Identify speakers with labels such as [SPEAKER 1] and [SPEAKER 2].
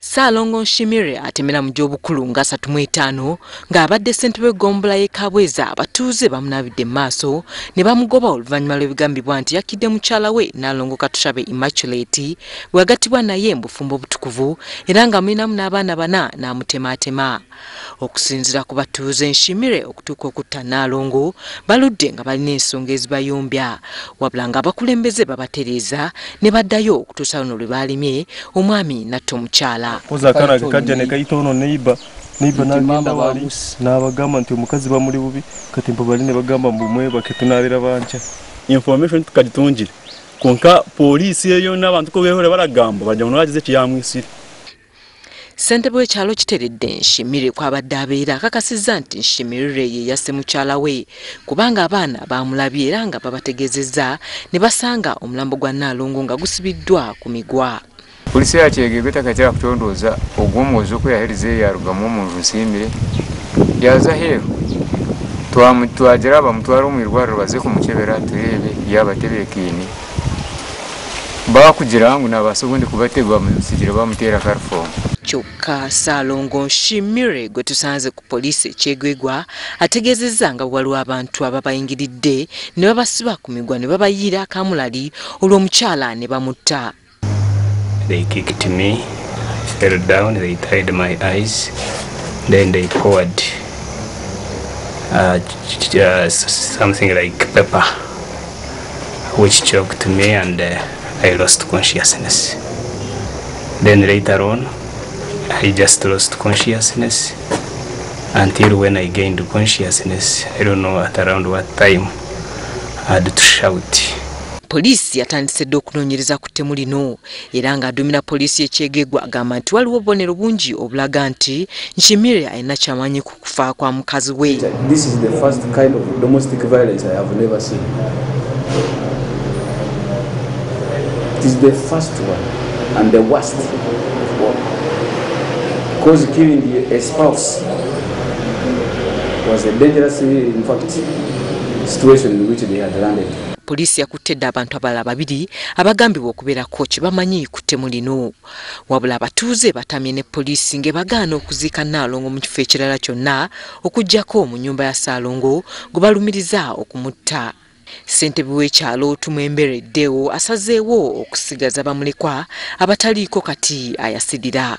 [SPEAKER 1] Ssalongo Nshimire atemera mu gy'obukulu nga 35 ng'abadde ssentebe w'eggombolola y'e Kabweza abatuuze bamunabidde maaso ne bamugoba oluvannyuma lw'ebigambibwa nti yakidde mukyala we Nnalongo Katushabe Immaculate bw'agattibwa naye mu bufumbo butukuvu era nga mulinamu n'abaana 4 n'amutemaatema. Okusinziira ku batuuze, Nshimire okutuuka okutta Nnalongo baludde nga balina ensonga ezibayombya wabula ng'abakulembeze babatereeza ne baddayo okutuusa luno lwe baalimye omwami n'atta omukyala.
[SPEAKER 2] Koza kana kajja ne kayita ono neiba n'agenda wali n'abagamba nti omukazi bamuli bubi kati mpo bali ne bagamba mbumwe baketunabira bancha
[SPEAKER 3] information tukagitungire konka poliisi eyo n'abantu ko behore baragamba bajja munagize kiyamwisire.
[SPEAKER 1] Ssentebe w'ekyalo kiteredde Nshimire kwabadde abeera akakasizza nti Nshimire ye yasse mukyala we kubanga abaana baamulabye era nga babategeezezza ne basanga omulambo gwa Nnalongo nga gusibiddwa ku migwa.
[SPEAKER 4] Polisi yakyegegwe takatya kutondooza ogw'omwozi okweyahereza eyarugamu omuntu Nshimire yaza heeru twagira bamutwala omu irwariro baze kumukebera turebe yabatebeekiini bakugira ngu nabasobondi kubategwa bamusigire bamuteera karifomu.
[SPEAKER 1] Kyokka Ssalongo Nshimire gwe tusanze ku poliisi ekyegwegwa ategeezezza nga waliwo abantu ababayingiridde ne babasiba ku migwa ne babayiira akamulali olw'omukyala ne bamutta.
[SPEAKER 5] They kicked me, fell down, they tied my eyes, then they poured something like pepper, which choked me and I lost consciousness. Then later on, I just lost consciousness until when I gained consciousness, I don't know at around what time, I had to shout.
[SPEAKER 1] Poliisi yatandise dde okunoonyereza ku ttemu lino era ng'adumira poliisi ekyegegwa agamba nti waliwo obubonero bungi obulaga nti Nshimire alina kyamanyi ku kufa kwa mukazi we.
[SPEAKER 6] This is the first kind of domestic violence I have never seen. It is the first one and the worst of all. Because killing a spouse was a dangerous, in fact, situation in which they had landed.
[SPEAKER 1] Poliisi yakuttedde abantu abalala 2 abagambibwa okubeerako kye bamanyi ku ttemu lino wabula abatuuze batamye ne poliisi ng'ebagaana okuziika Nnalongo mu kifo ekirala kyonna okuggyako mu nnyumba ya Ssalongo gwe balumiriza okumutta. Ssentebe w'ekyalo Tumwembereddewo asazeewo okusigaza bamulekwa abataliiko kati ayasidira.